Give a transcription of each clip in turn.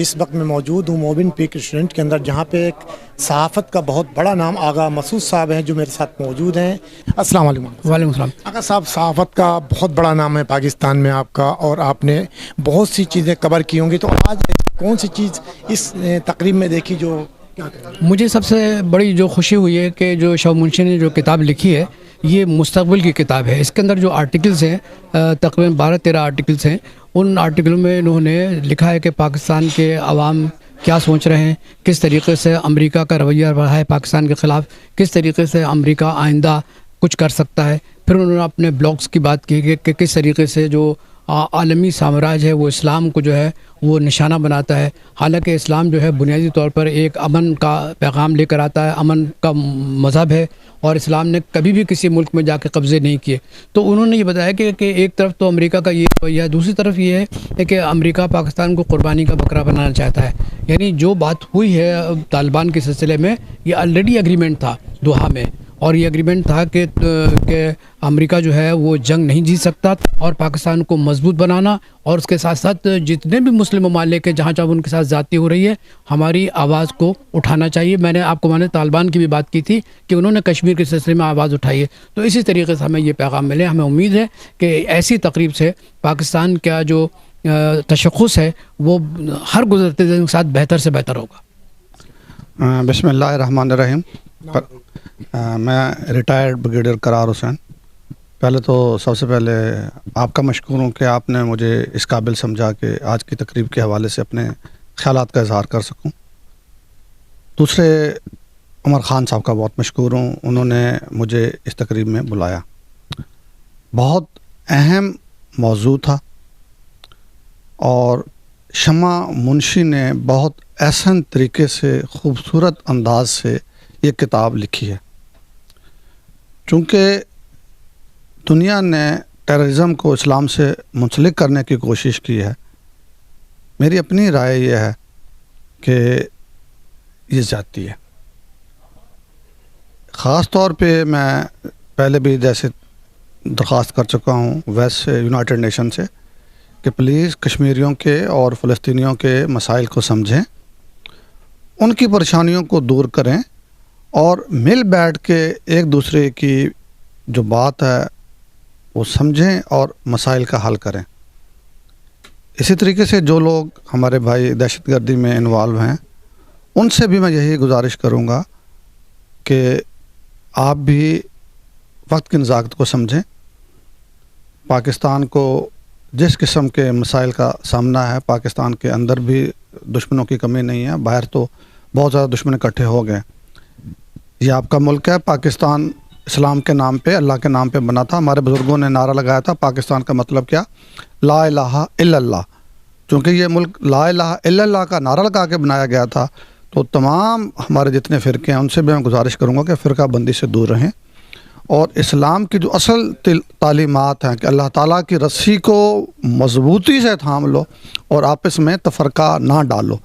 इस वक्त मैं मौजूद हूँ मोबिन पीक रेस्टोरेंट के अंदर, जहाँ पे एक सहाफ़त का बहुत बड़ा नाम आगा मसूद साहब हैं जो मेरे साथ मौजूद हैं। अस्सलाम वालेकुम। वालेकुम सलाम। आगा साहब, सहाफ़त का बहुत बड़ा नाम है पाकिस्तान में आपका, और आपने बहुत सी चीज़ें कवर की होंगी, तो आज कौन सी चीज़ इस तकरीब में देखी जो क्या करें? मुझे सबसे बड़ी जो खुशी हुई है कि जो शाह मुंशी ने जो किताब लिखी है ये मुस्तक़बिल की किताब है। इसके अंदर जो आर्टिकल्स हैं तकरीबन 12-13 आर्टिकल्स हैं। उन आर्टिकलों में इन्होंने लिखा है कि पाकिस्तान के अवाम क्या सोच रहे हैं, किस तरीके से अमेरिका का रवैया रहा है पाकिस्तान के ख़िलाफ़, किस तरीके से अमेरिका आइंदा कुछ कर सकता है। फिर उन्होंने अपने ब्लॉग्स की बात की कि किस तरीके से जो आलमी साम्राज्य है वो इस्लाम को जो है वो निशाना बनाता है। हालांकि इस्लाम जो है बुनियादी तौर पर एक अमन का पैगाम लेकर आता है, अमन का मज़हब है, और इस्लाम ने कभी भी किसी मुल्क में जाके कब्ज़े नहीं किए। तो उन्होंने ये बताया कि एक तरफ तो अमेरिका का ये रवैया है, दूसरी तरफ ये है कि अमेरिका पाकिस्तान को कुर्बानी का बकरा बनाना चाहता है। यानी जो बात हुई है तालिबान के सिलसिले में, ये ऑलरेडी एग्रीमेंट था दोहा में, और ये एग्रीमेंट था कि अमेरिका जो है वो जंग नहीं जीत सकता, और पाकिस्तान को मजबूत बनाना, और उसके साथ साथ जितने भी मुस्लिम ममालिक के जहाँ जहाँ उनके साथ ज़्यादती हो रही है हमारी आवाज़ को उठाना चाहिए। मैंने तालिबान की भी बात की थी कि उन्होंने कश्मीर के सिलसिले में आवाज़ उठाई है। तो इसी तरीके से हमें ये पैगाम मिले। हमें उम्मीद है कि ऐसी तकरीब से पाकिस्तान का जो तशख़्ख़ुस है वो हर गुज़रते दिन के साथ बेहतर से बेहतर होगा। बिस्मिल्लाहिर्रहमानिर्रहीम। मैं रिटायर्ड ब्रिगेडियर करार हुसैन। पहले तो सबसे पहले आपका मशकूर हूँ कि आपने मुझे इस काबिल समझा कि आज की तकरीब के हवाले से अपने ख़यालात का इज़हार कर सकूँ। दूसरे उमर ख़ान साहब का बहुत मशकूर हूँ, उन्होंने मुझे इस तकरीब में बुलाया। बहुत अहम मौजू था और शमा मुंशी ने बहुत एहसन तरीके से ख़ूबसूरत अंदाज से ये किताब लिखी है। चूँकि दुनिया ने टेररिज़म को इस्लाम से मुंसलिक करने की कोशिश की है, मेरी अपनी राय ये है कि ये ज़्यादती है। ख़ास तौर पे मैं पहले भी जैसे दरख्वास्त कर चुका हूँ वैसे यूनाइटेड नेशन से कि प्लीज़ कश्मीरियों के और फ़लस्तीनियों के मसाइल को समझें, उनकी परेशानियों को दूर करें, और मिल बैठ के एक दूसरे की जो बात है वो समझें और मसाइल का हल करें। इसी तरीके से जो लोग हमारे भाई दहशतगर्दी में इन्वॉल्व हैं उनसे भी मैं यही गुजारिश करूँगा कि आप भी वक्त की नज़ाकत को समझें। पाकिस्तान को जिस किस्म के मसाइल का सामना है, पाकिस्तान के अंदर भी दुश्मनों की कमी नहीं है, बाहर तो बहुत ज़्यादा दुश्मन इकट्ठे हो गए। ये आपका मुल्क है, पाकिस्तान इस्लाम के नाम पे, अल्लाह के नाम पे बना था। हमारे बुज़ुर्गों ने नारा लगाया था पाकिस्तान का मतलब क्या, ला इलाहा इल्लल्लाह। चूँकि ये मुल्क ला इलाहा इल्लल्लाह का नारा लगा के बनाया गया था, तो तमाम हमारे जितने फ़िरके हैं उनसे भी मैं गुजारिश करूँगा कि फ़िरका बंदी से दूर रहें और इस्लाम की जो असल तालीमात हैं कि अल्लाह ताला की रस्सी को मज़बूती से थाम लो और आपस में तफ़रक़ा ना डालो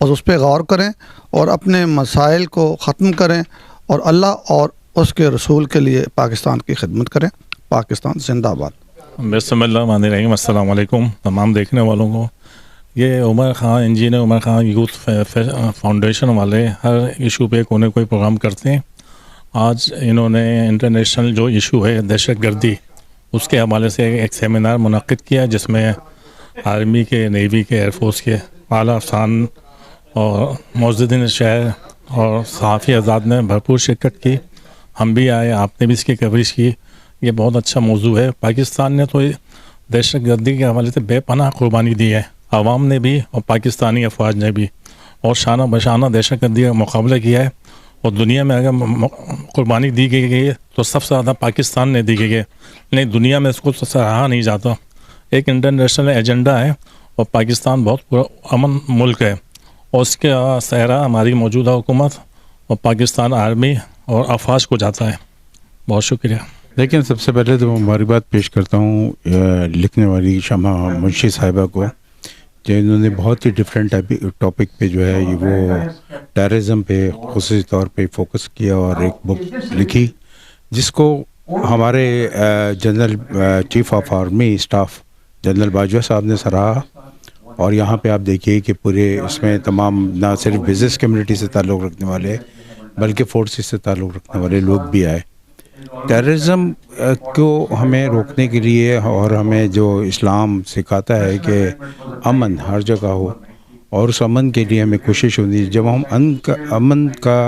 और उस पर गौर करें और अपने मसाइल को ख़त्म करें और अल्लाह और उसके रसूल के लिए पाकिस्तान की खिदमत करें। पाकिस्तान जिंदाबाद। बिस्मिल्लाहिर्रहमानिर्रहीम। अस्सलाम वालेकुम तमाम देखने वालों को। ये Umar Khan, engineer Umar Khan youth foundation वाले हर इशू पे कोई ना कोई प्रोग्राम करते हैं। आज इन्होंने इंटरनेशनल जो इशू है दहशतगर्दी, उसके हवाले से एक सेमिनार मुनक़्क़िद किया जिसमें आर्मी के, नेवी के, एयरफोर्स के आला अफ़सार और मुअज़्ज़िज़ीन शहर और सहाफ़ी आज़ाद ने भरपूर शिरकत की। हम भी आए, आपने भी इसकी कवरेज की। ये बहुत अच्छा मौजू है। पाकिस्तान ने तो दहशतगर्दी के हवाले से बेपनाह कुर्बानी दी है, आवाम ने भी और पाकिस्तानी अफवाज ने भी, और शाना बशाना दहशतगर्दी का मुकाबला किया है। और दुनिया में अगर कुर्बानी दी गई है तो सबसे ज़्यादा पाकिस्तान ने दी गई है, नहीं दुनिया में इसको सराहा नहीं जाता। एक इंटरनेशनल एजेंडा है और पाकिस्तान बहुत पूरा अमन मुल्क है और उसके सहरा हमारी मौजूदा हुकूमत और पाकिस्तान आर्मी और अफवाज को जाता है। बहुत शुक्रिया। लेकिन सबसे पहले तो मुबारकबाद पेश करता हूँ लिखने वाली शमा मुंशी साहिबा को, जो इन्होंने बहुत ही डिफरेंट टॉपिक पे जो है ये वो टेररिज्म पे ख़ुसूसी तौर पे फोकस किया और एक बुक लिखी जिसको हमारे general chief of army staff general Bajwa साहब ने सराहा। और यहाँ पे आप देखिए कि पूरे इसमें तमाम ना सिर्फ बिज़नेस कम्युनिटी से ताल्लुक़ रखने वाले बल्कि फोर्सेस से ताल्लुक़ रखने वाले लोग भी आए। टेररिज्म को हमें रोकने के लिए और हमें जो इस्लाम सिखाता है कि अमन हर जगह हो और उस अमन के लिए हमें कोशिश होनी है। जब हम अमन का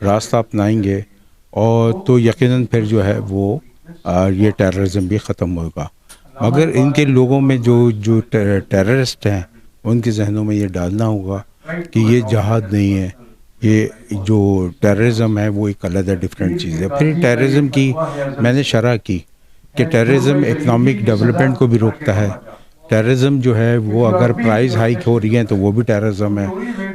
रास्ता अपनाएंगे और तो यकीनन फिर जो है वो ये टेररिज्म भी ख़त्म होगा। अगर इनके लोगों में जो टेररिस्ट हैं उनके जहनों में ये डालना होगा कि ये जहाद नहीं है, ये जो टेररिज्म है वो एक अलग डिफरेंट चीज़ है। फिर टेररिज्म की मैंने शरह की कि टेररिज्म इकनॉमिक डेवलपमेंट को भी रोकता है। टेररिज्म जो है वो अगर प्राइस हाइक हो रही है तो वो भी टेररिज्म है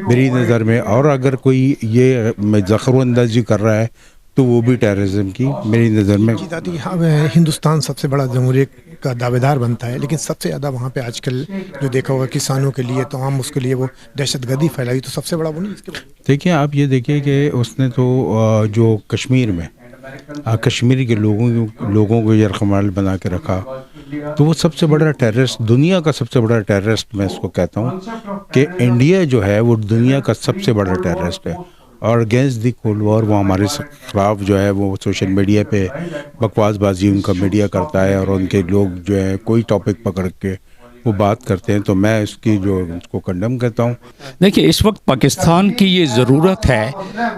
मेरी नज़र में, और अगर कोई ये ज़ख़्र-अंदाज़ी कर रहा है तो वो भी टेररिज्म की मेरी नज़र में। दादी, हिंदुस्तान सबसे बड़ा जमहूरियत का दावेदार बनता है, लेकिन सबसे ज़्यादा वहाँ पे आजकल जो देखा होगा किसानों के लिए तो आम उसके लिए वो दहशतगर्दी फैलाई, तो सबसे बड़ा वो नहीं इसके देखिए आप ये देखिए कि उसने तो जो कश्मीर में कश्मीर के लोगों को यरगमाल बना के रखा, तो वो सबसे बड़ा टेररिस्ट, दुनिया का सबसे बड़ा टेररिस्ट मैं इसको कहता हूँ कि इंडिया जो है वो दुनिया का सबसे बड़ा टेररिस्ट है। और अगेंस्ट दी कोल्ड वॉर वो हमारे खिलाफ जो है वो सोशल मीडिया पे बकवासबाजी उनका मीडिया करता है और उनके लोग जो है कोई टॉपिक पकड़ के वो बात करते हैं, तो मैं इसकी जो उसको कंडेम करता हूँ। देखिए इस वक्त पाकिस्तान की ये ज़रूरत है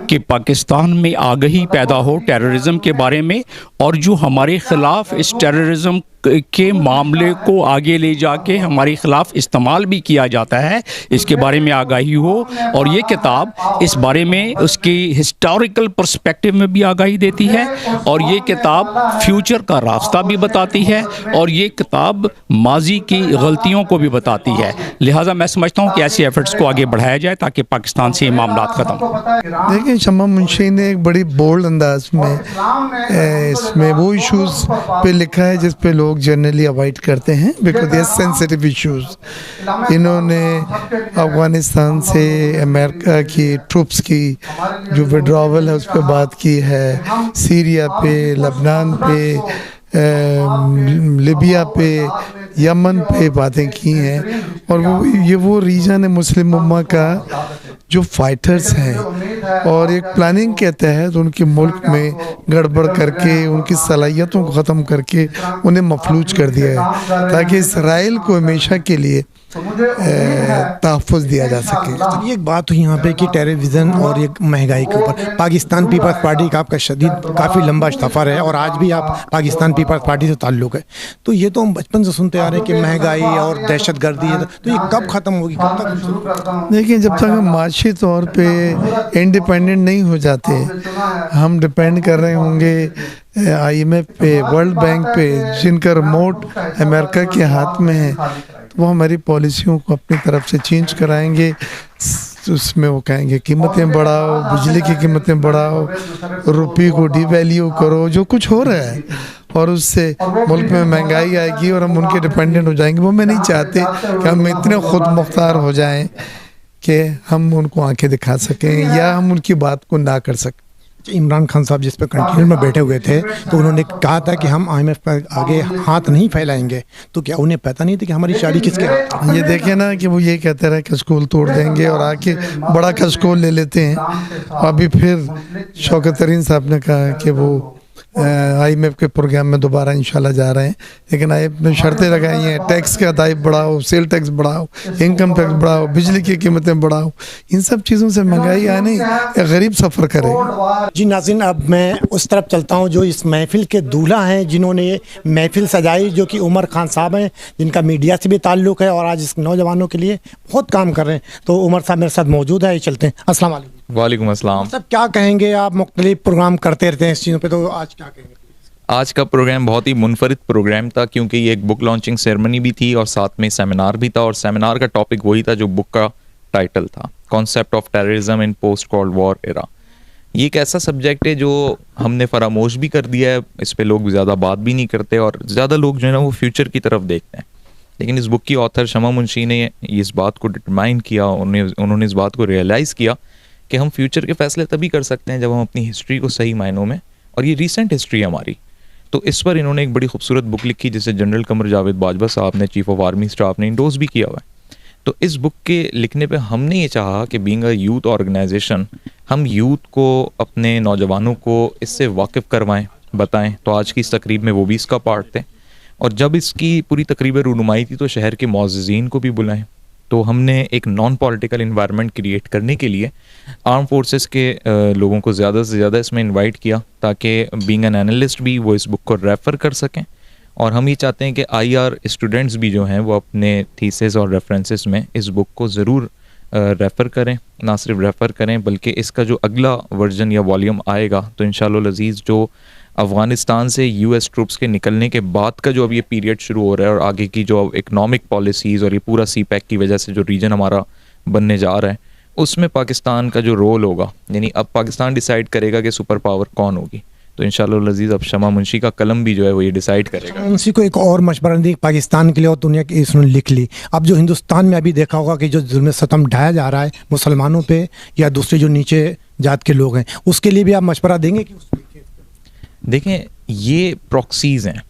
कि पाकिस्तान में आगाही पैदा हो टेररिज्म के बारे में, और जो हमारे ख़िलाफ़ इस टेररिज्म के मामले को आगे ले जाके हमारे ख़िलाफ़ इस्तेमाल भी किया जाता है, इसके बारे में आगाही हो। और ये किताब इस बारे में उसकी हिस्टोरिकल पर्सपेक्टिव में भी आगाही देती है, और ये किताब फ्यूचर का रास्ता भी बताती है, और ये किताब माजी की गलतियों को भी बताती है। लिहाजा मैं समझता हूँ कि ऐसी एफर्ट्स को आगे बढ़ाया जाए ताकि पाकिस्तान से ये मामला ख़त्म। देखिए शमा मुंशी ने एक बड़ी बोल्ड अंदाज में इसमें वो इश्यूज़ पे लिखा है जिस पे लोग जनरली अवॉइड करते हैं because they are sensitive issues. इन्होंने अफ़गानिस्तान से अमेरिका की ट्रूप्स की जो विड्रॉवल है उस पर बात की है, सीरिया पे, लबनान पे, लिबिया पे, यमन पे बातें की हैं। और वो रीजन है मुस्लिम उम्मा का जो फाइटर्स हैं और एक प्लानिंग के तहत उनके मुल्क में गड़बड़ करके उनकी सलाहियतों को ख़त्म करके उन्हें मफलूज कर दिया है ताकि इसराइल को हमेशा के लिए तहफ़्फ़ुज़ दिया जा सके। तो ये एक बात हुई यहाँ पे कि टेररिज्म और ये महंगाई के ऊपर पाकिस्तान पीपल्स पार्टी का आपका शदीद काफ़ी लंबा सफ़र है और आज भी आप पाकिस्तान पीपल्स पार्टी से ताल्लुक़ है, तो ये तो हम बचपन से सुनते आ रहे हैं कि महंगाई और दहशतगर्दी है, तो ये कब ख़त्म होगी, कब तक हम शुरू करेंगे? देखिए, जब तक हम माशी तौर पे इंडिपेंडेंट नहीं हो जाते, हम डिपेंड कर रहे होंगे IMF पे, वर्ल्ड बैंक पे, जिनका रिमोट अमेरिका के हाथ में है, तो वो हमारी पॉलिसियों को अपनी तरफ से चेंज कराएंगे। उसमें वो कहेंगे कीमतें बढ़ाओ, बिजली की कीमतें बढ़ाओ, रुपये को डिवैल्यू करो, जो कुछ हो रहा है, और उससे मुल्क में महंगाई आएगी और हम उनके डिपेंडेंट हो जाएंगे। वो मैं नहीं चाहते कि हम इतने खुद मुख्तार हो जाएं कि हम उनको आंखें दिखा सकें या हम उनकी बात को ना कर सकें। इमरान खान साहब जिस पर कंटिन्यू में बैठे हुए थे, तो उन्होंने कहा था कि हम IMF पर आगे हाथ नहीं फैलाएंगे, तो क्या उन्हें पता नहीं था कि हमारी शादी किसके हाथ में? ये देखे ना कि वो ये कहते रहे कि स्कूल तोड़ देंगे और आके बड़ा का स्कूल ले लेते हैं। अभी फिर शौकत तरीन साहब ने कहा कि वो IMF के प्रोग्राम में दोबारा इंशाल्लाह जा रहे हैं, लेकिन IMF ने शर्तें लगाई हैं, टैक्स के अदायब बढ़ाओ, सेल टैक्स बढ़ाओ, इनकम टैक्स बढ़ाओ, बिजली की कीमतें बढ़ाओ। इन सब चीज़ों से महंगाई आने गरीब सफ़र करेगा। जी नाज़रीन, अब मैं उस तरफ चलता हूँ जो इस महफिल के दूल्हा हैं, जिन्होंने ये महफिल सजाई, जो कि उमर खान साहब हैं, जिनका मीडिया से भी ताल्लुक़ है और आज इस नौजवानों के लिए बहुत काम कर रहे हैं। तो उमर साहब मेरे साथ मौजूद है, ये चलते हैं। अस्सलाम वालेकुम। वालेकुम अस्सलाम। सब क्या कहेंगे, आप मुख्तलिफ प्रोग्राम करते रहते हैं इस चीज़ों पे, तो आज क्या कहेंगे? आज का प्रोग्राम बहुत ही मुनफरिद प्रोग्राम था, क्योंकि ये एक बुक लॉन्चिंग सेरेमनी भी थी और साथ में सेमिनार भी था, और सेमिनार का टॉपिक वही था जो बुक का टाइटल था, concept of terrorism in post cold war era. ये एक ऐसा सब्जेक्ट है जो हमने फरामोश भी कर दिया है, इस पे लोग ज़्यादा बात भी नहीं करते और ज़्यादा लोग जो है ना वो फ्यूचर की तरफ देखते हैं। लेकिन इस बुक की ऑथर शमा मुंशी ने इस बात को डिटरमाइन किया, उन्होंने इस बात को रियलाइज़ किया कि हम फ्यूचर के फैसले तभी कर सकते हैं जब हम अपनी हिस्ट्री को सही मायनों में, और ये रीसेंट हिस्ट्री है हमारी, तो इस पर इन्होंने एक बड़ी खूबसूरत बुक लिखी जिसे जनरल कमर जावेद बाजवा साहब ने, चीफ ऑफ आर्मी स्टाफ ने इंडोर्स भी किया हुआ है। तो इस बुक के लिखने पे हमने ये चाहा कि बीइंग अ यूथ ऑर्गेनाइजेशन, हम यूथ को, अपने नौजवानों को इससे वाकिफ़ करवाएं, बताएं। तो आज की इस तकरीब में वो भी इसका पार्ट थे, और जब इसकी पूरी तकरीब रूनुमाई थी तो शहर के मुअज़्ज़िज़ीन को भी बुलाएं। तो हमने एक नॉन पॉलिटिकल इन्वायरमेंट क्रिएट करने के लिए आर्म फोर्सेस के लोगों को ज़्यादा से ज़्यादा इसमें इनवाइट किया, ताकि बीइंग एन एनालिस्ट भी वो इस बुक को रेफ़र कर सकें। और हम ये चाहते हैं कि IR स्टूडेंट्स भी जो हैं वो अपने थीसिस और रेफरेंसेस में इस बुक को ज़रूर रेफ़र करें, ना सिर्फ रेफ़र करें बल्कि इसका जो अगला वर्जन या वॉल्यूम आएगा तो इंशाअल्लाह अज़ीज़ जो अफ़गानिस्तान से US ट्रूप्स के निकलने के बाद का जो अब ये पीरियड शुरू हो रहा है और आगे की जो इकनॉमिक पॉलिसीज़ और ये पूरा CPEC की वजह से जो रीजन हमारा बनने जा रहा है, उसमें पाकिस्तान का जो रोल होगा, यानी अब पाकिस्तान डिसाइड करेगा कि सुपर पावर कौन होगी। तो इंशाअल्लाह अज़ीज़ अब शमा मुंशी का कलम भी जो है वो ये डिसाइड करेगा। उसी को एक और मशवरा दी पाकिस्तान के लिए और दुनिया की इसने लिख ली। अब जो हिंदुस्तान में अभी देखा होगा कि जो जुल्म सतम ढाया जा रहा है मुसलमानों पे या दूसरे जो नीचे जात के लोग हैं, उसके लिए भी आप मशवरा देंगे कि देखें, ये प्रॉक्सीज़ हैं,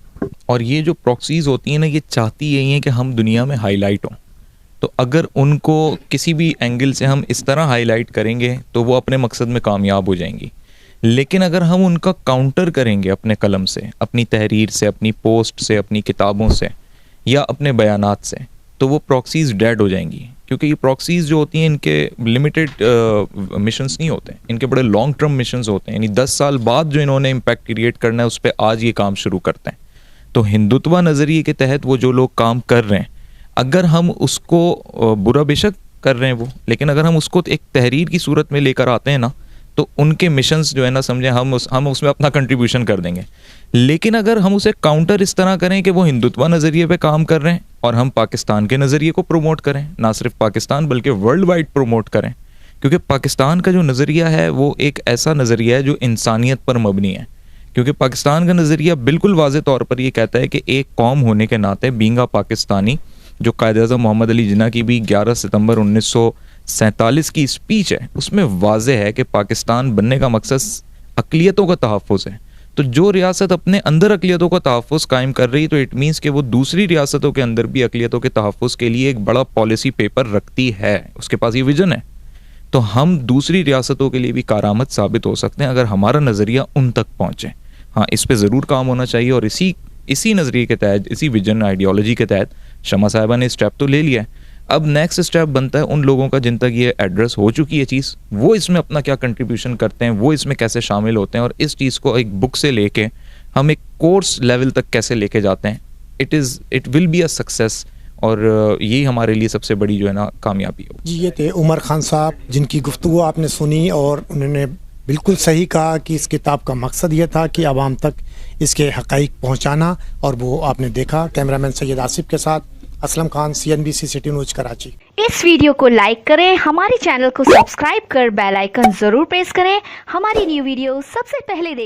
और ये जो प्रॉक्सीज़ होती हैं ना, ये चाहती यही हैं कि हम दुनिया में हाईलाइट हों। तो अगर उनको किसी भी एंगल से हम इस तरह हाईलाइट करेंगे तो वो अपने मकसद में कामयाब हो जाएंगी। लेकिन अगर हम उनका काउंटर करेंगे अपने कलम से, अपनी तहरीर से, अपनी पोस्ट से, अपनी किताबों से या अपने बयानात से, तो वो प्रॉक्सीज़ डेड हो जाएंगी। क्योंकि ये प्रॉक्सीज़ जो होती हैं इनके लिमिटेड मिशंस नहीं होते, इनके बड़े लॉन्ग टर्म मिशंस होते हैं, यानी 10 साल बाद जो इन्होंने इम्पैक्ट क्रिएट करना है उस पर आज ये काम शुरू करते हैं। तो हिंदुत्व नज़रिए के तहत वो जो लोग काम कर रहे हैं, अगर हम उसको बुरा बेशक कर रहे हैं वो, लेकिन अगर हम उसको एक तहरीर की सूरत में लेकर आते हैं ना, तो उनके मिशंस जो है ना, समझें हम उसमें अपना कंट्रीब्यूशन कर देंगे। लेकिन अगर हम उसे काउंटर इस तरह करें कि वो हिंदुत्व नज़रिए पे काम कर रहे हैं और हम पाकिस्तान के नज़रिए को प्रमोट करें, ना सिर्फ पाकिस्तान बल्कि वर्ल्ड वाइड प्रमोट करें, क्योंकि पाकिस्तान का जो नज़रिया है वो एक ऐसा नज़रिया है जो इंसानियत पर मबनी है। क्योंकि पाकिस्तान का नज़रिया बिल्कुल वाज़े तौर पर ये कहता है कि एक कौम होने के नाते बीइंग अ पाकिस्तानी, जो कायद-ए-आज़म मोहम्मद अली जिन्ना की भी 11 सितंबर 1947 की स्पीच है, उसमें वाज़े है कि पाकिस्तान बनने का मकसद अक़लियतों का तहफ़्फ़ुज़ है। तो जो रियासत अपने अंदर अक़लियतों का तहफ़्फ़ुज़ कायम कर रही है, तो इट मीन्स कि वो दूसरी रियासतों के अंदर भी अक़लियतों के तहफ़्फ़ुज़ के लिए एक बड़ा पॉलिसी पेपर रखती है, उसके पास ये विजन है। तो हम दूसरी रियासतों के लिए भी कारामद साबित हो सकते हैं अगर हमारा नज़रिया उन तक पहुँचे। हाँ, इस पर ज़रूर काम होना चाहिए, और इसी नज़रिए के तहत, इसी विजन आइडियोलॉजी के तहत शमा साहिबा ने स्टेप तो ले लिया है। अब नेक्स्ट स्टेप बनता है उन लोगों का जिन तक ये एड्रेस हो चुकी है चीज़, वो इसमें अपना क्या कंट्रीब्यूशन करते हैं, वो इसमें कैसे शामिल होते हैं, और इस चीज़ को एक बुक से लेके हम एक कोर्स लेवल तक कैसे लेके जाते हैं। It will be a success, और यही हमारे लिए सबसे बड़ी जो है ना कामयाबी हो। जी, ये थे उमर खान साहब, जिनकी गुफ्तगू आपने सुनी और उन्होंने बिल्कुल सही कहा कि इस किताब का मकसद ये था कि आवाम तक इसके हक़ाइक़ पहुँचाना, और वो आपने देखा। कैमरामैन सैयद आसिफ के साथ Aslam Khan, CNBC city news Karachi. इस वीडियो को लाइक करें, हमारे चैनल को सब्सक्राइब कर बेल आइकन जरूर प्रेस करें, हमारी न्यू वीडियो सबसे पहले देखें।